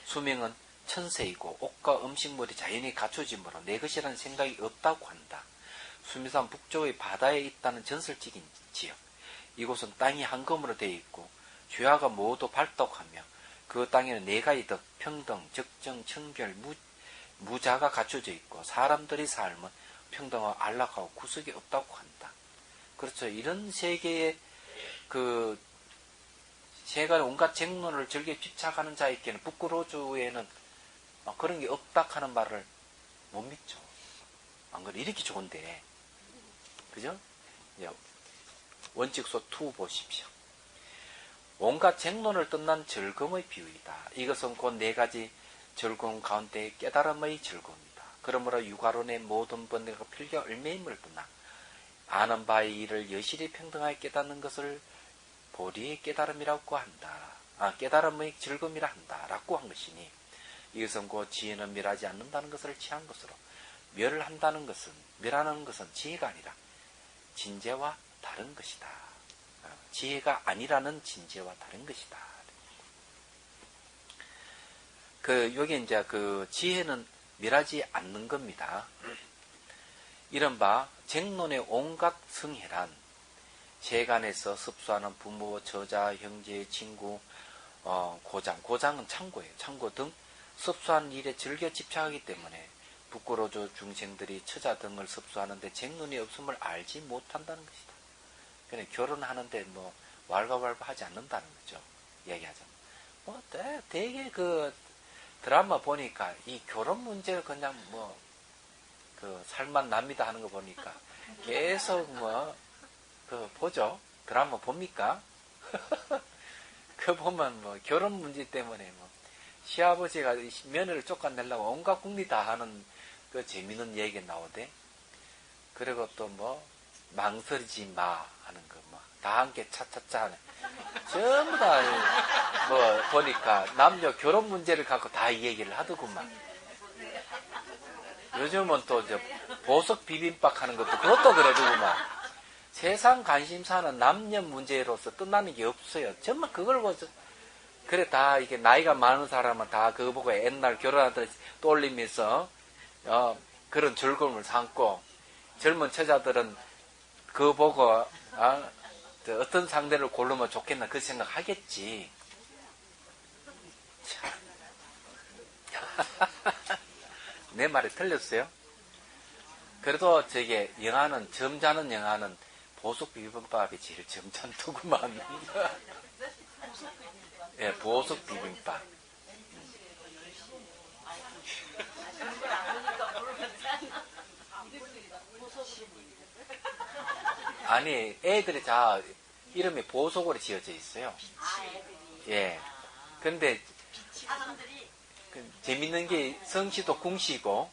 수명은 천세이고 옷과 음식물이 자연히 갖춰지므로 내 것이라는 생각이 없다고 한다. 수미산 북쪽의 바다에 있다는 전설적인 지역. 이곳은 땅이 한검으로 되어 있고 죄화가 모두 밝다고 하며 그 땅에는 네가지 덕, 평등, 적정, 청결, 무자가 갖춰져 있고 사람들의 삶은 평등하고 안락하고 구석이 없다고 한다. 그렇죠. 이런 세계의 그 세간의 온갖 쟁론을 즐겨 집착하는 자에게는 북구로주에는 그런 게 없다 하는 말을 못 믿죠. 안 그래 이렇게 좋은데 그죠? 원칙소 2 보십시오. 온갖 쟁론을 떠난 즐거움의 비유이다. 이것은 곧 네 가지 즐거움 가운데 깨달음의 즐거움이다. 그러므로 육아론의 모든 번뇌가 필겨 얼매임을 떠나 아는 바의 일을 여실히 평등하게 깨닫는 것을 보리의 깨달음이라고 한다. 깨달음의 즐거움이라 한다. 라고 한 것이니 이것은 곧 지혜는 멸하지 않는다는 것을 취한 것으로 멸하는 것은 지혜가 아니라 진재와 다른 것이다. 지혜가 아니라는 진재와 다른 것이다. 여기 이제 지혜는 멸하지 않는 겁니다. 이른바 쟁론의 온갖 성혜란 세간에서 습수하는 부모, 저자, 형제, 친구, 고장은 창고예요. 창고 등 습수하는 일에 즐겨 집착하기 때문에 부끄러워져 중생들이 처자 등을 섭수하는데 쟁론이 없음을 알지 못한다는 것이다. 그냥 결혼하는데 왈가왈부 하지 않는다는 거죠. 얘기하자면. 되게 드라마 보니까 이 결혼 문제를 그냥 살만 납니다 하는 거 보니까 계속 보죠. 드라마 봅니까? 보면 결혼 문제 때문에 시아버지가 며느리를 쫓아내려고 온갖 궁리 다 하는 재밌는 얘기 나오대. 그리고 또 망설이지 마 하는 거 다 함께 차차차 하네. 전부 다 보니까 남녀 결혼 문제를 갖고 다 이 얘기를 하더구만. 요즘은 또 보석 비빔밥 하는 것도 그것도 그러더구만. 세상 관심사는 남녀 문제로서 끝나는 게 없어요. 정말 그걸 보죠. 그래 다 이게 나이가 많은 사람은 다 그거 보고 옛날 결혼하던 떠올리면서 그런 즐거움을 삼고 젊은 처자들은 그거 보고 어떤 상대를 고르면 좋겠나 그 생각 하겠지. 내 말이 틀렸어요? 그래도 점잖은 영화는 보석 비빔밥이 제일 점잖더구만. 예, 보석 비빔밥. 아니, 애들이 다 이름이 보석으로 지어져 있어요. 아, 애들이. 예. 근데 사람들이 재밌는 게 성씨도 궁씨고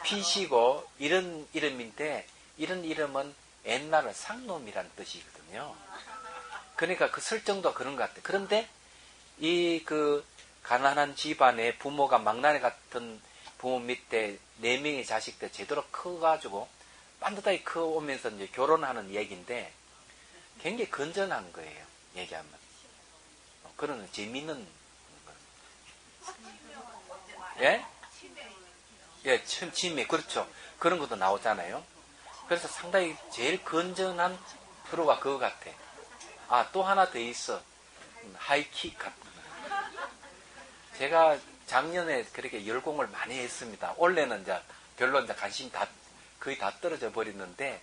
피씨고 이런 이름인데 이런 이름은 옛날에 상놈이란 뜻이거든요. 그러니까 그 설정도 그런 것 같아요. 그런데 이 그 가난한 집안에 부모가 망나니 같은 부모 밑에 4명의 자식들 제대로 커가지고 반듯하게 커오면서 이제 결혼하는 얘기인데 굉장히 건전한 거예요. 얘기하면. 그런 재미있는 예? 예, 치매, 그렇죠. 그런 것도 나오잖아요. 그래서 상당히 제일 건전한 프로가 그거 같아. 아, 또 하나 더 있어. 하이킥 같은 거. 제가 작년에 그렇게 열공을 많이 했습니다. 올해는 이제 별로 이제 관심이 거의 다 떨어져 버렸는데,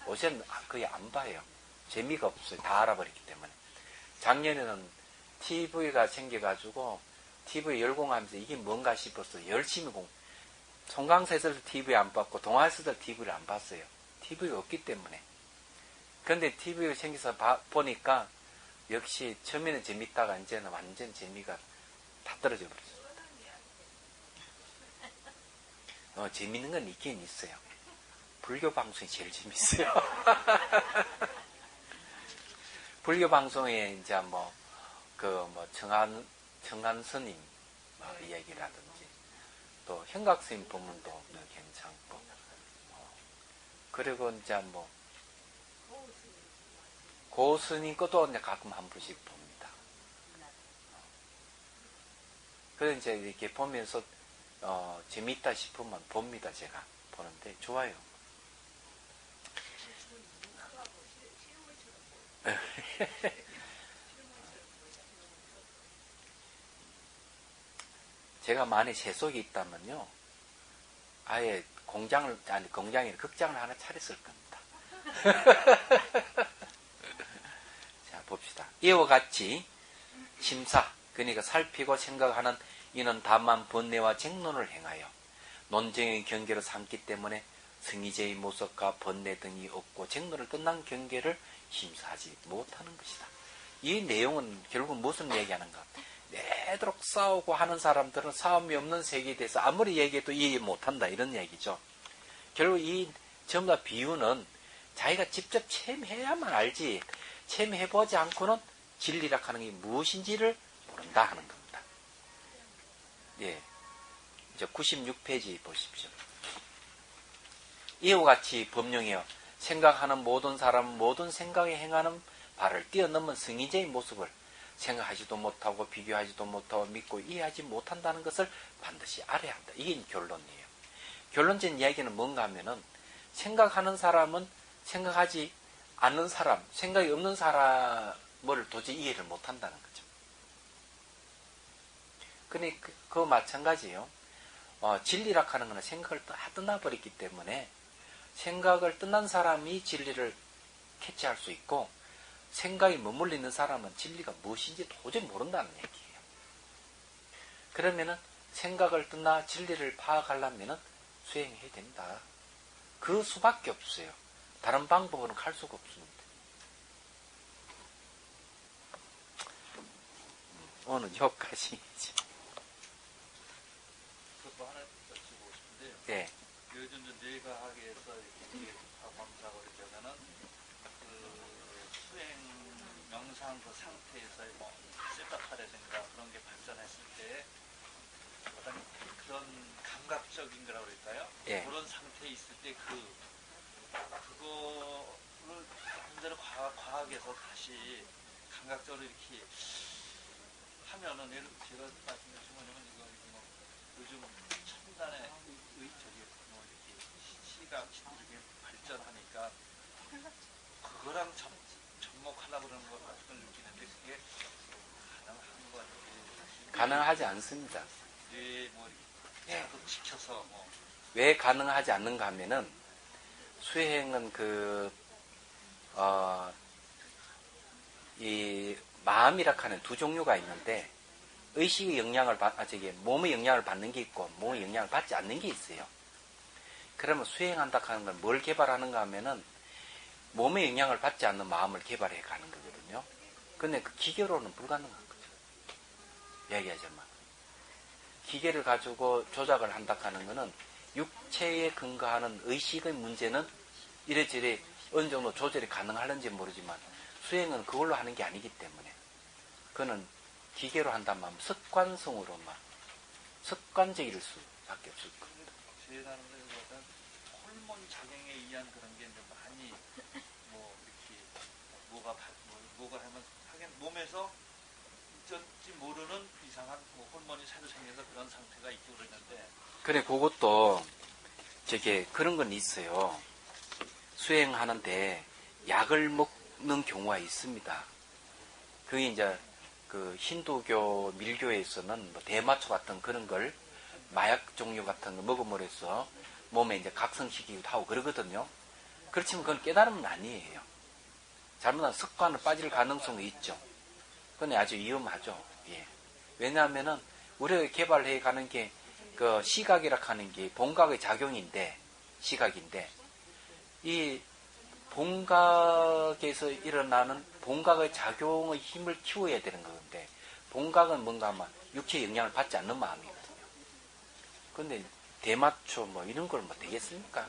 요새는 거의 안 봐요. 재미가 없어요. 다 알아버렸기 때문에. 작년에는 TV가 생겨가지고, TV 열공하면서 이게 뭔가 싶어서 열심히 송강세들 TV 안 봤고 동아시들 TV를 안 봤어요. TV가 없기 때문에. 그런데 TV가 생겨서 보니까 역시 처음에는 재밌다가 이제는 완전 재미가 다 떨어져 버렸어요. 재밌는 건 있긴 있어요. 불교 방송이 제일 재밌어요. 불교 방송에 이제 청한 스님 이야기라든지 또 현각스님 법문도 괜찮고 그리고 이제 고스님 것도 이제 가끔 한 번씩 봅니다. 그래서 이제 이렇게 보면서 재밌다 싶으면 봅니다. 제가 보는데 좋아요. 제가 만약 세속이 있다면요, 아예 공장이 극장을 하나 차렸을 겁니다. 자, 봅시다. 이와 같이 심사, 그러니까 살피고 생각하는 이는 다만 번뇌와 쟁론을 행하여 논쟁의 경계로 삼기 때문에 승의제의 모습과 번뇌 등이 없고 쟁론을 끝난 경계를 심사하지 못하는 것이다. 이 내용은 결국 무슨 얘기하는가? 내도록 싸우고 하는 사람들은 싸움이 없는 세계에 대해서 아무리 얘기해도 이해 못한다 이런 얘기죠. 결국 이 전부 다 비유는 자기가 직접 체험해야만 알지 체험해보지 않고는 진리라 하는 게 무엇인지를 모른다 하는 겁니다. 예, 이제 96페이지 보십시오. 이와 같이 법령이여 생각하는 모든 사람은 모든 생각에 행하는 바를 뛰어넘은 승의제의 모습을 생각하지도 못하고 비교하지도 못하고 믿고 이해하지 못한다는 것을 반드시 알아야 한다. 이게 결론이에요. 결론적인 이야기는 뭔가 하면은 생각하는 사람은 생각하지 않는 사람, 생각이 없는 사람을 도저히 이해를 못한다는 거죠. 그러니까 그거 마찬가지예요. 진리라 하는 것은 생각을 다 떠나버렸기 때문에 생각을 떠난 사람이 진리를 캐치할 수 있고 생각이 머물러 있는 사람은 진리가 무엇인지 도저히 모른다는 얘기예요. 그러면은 생각을 떠나 진리를 파악하려면은 수행해야 된다. 그 수밖에 없어요. 다른 방법으로는 갈 수가 없습니다. 오늘 여기까지. 그것도 하나 여쭤보고 싶은데요. 네. 요즘 뇌과학에서 이렇게 검사하고 그러면은 수행 명상 그 상태에서의 세타파레생가 그런 게 발전했을 때 어떤 그런 감각적인 거라고 그럴까요? 예. 그런 상태에 있을 때 그거를 현재는 과학에서 다시 감각적으로 이렇게 하면은 예를 들어 제가 말씀드린 거는 이거 요즘 첨단의 이렇게 시각 이렇게 발전하니까 그거랑 접목하려고 그러는 것 같은 걸 느끼는데 그게 가능한 것 같아요. 가능하지 않습니다. 이렇게 자극시켜서 왜 가능하지 않는가 하면은 수행은 이 마음이라 하는 두 종류가 있는데 의식의 영향을 몸의 영향을 받는 게 있고 몸의 영향을 받지 않는 게 있어요. 그러면 수행한다 하는 건 뭘 개발하는가 하면은 몸의 영향을 받지 않는 마음을 개발해 가는 거거든요. 근데 그 기계로는 불가능한 거죠. 이야기하자면. 기계를 가지고 조작을 한다 하는 거는 육체에 근거하는 의식의 문제는 이래저래 어느 정도 조절이 가능할는지 모르지만 수행은 그걸로 하는 게 아니기 때문에 그거는 기계로 한다면 습관성으로만 습관적일 수밖에 없을 겁니다. 제 다른 것보다는 호르몬 작용에 의한 그런 게 이제 많이 뭐 이렇게 뭐가 하면 하긴 몸에서 어쩐지 모르는 이상한 뭐 호르몬이 새로 생겨서 그런 상태가 있고 그러는데. 그래 그것도 그런 건 있어요. 수행하는데 약을 먹는 경우가 있습니다. 그게 이제 그 힌두교 밀교에서는 뭐 대마초 같은 그런 걸 마약 종류 같은 거 먹음으로 해서 몸에 이제 각성시키기도 하고 그러거든요. 그렇지만 그건 깨달음은 아니에요. 잘못한 습관을 빠질 가능성이 있죠. 그건 아주 위험하죠. 예. 왜냐하면은 우리가 개발해 가는 게 그 시각이라 하는 게 본각의 작용인데 시각인데 이 본각에서 일어나는 본각의 작용의 힘을 키워야 되는 건데 본각은 뭔가 아마 육체의 영향을 받지 않는 마음이거든요. 근데 대마초 뭐 이런 걸 뭐 되겠습니까?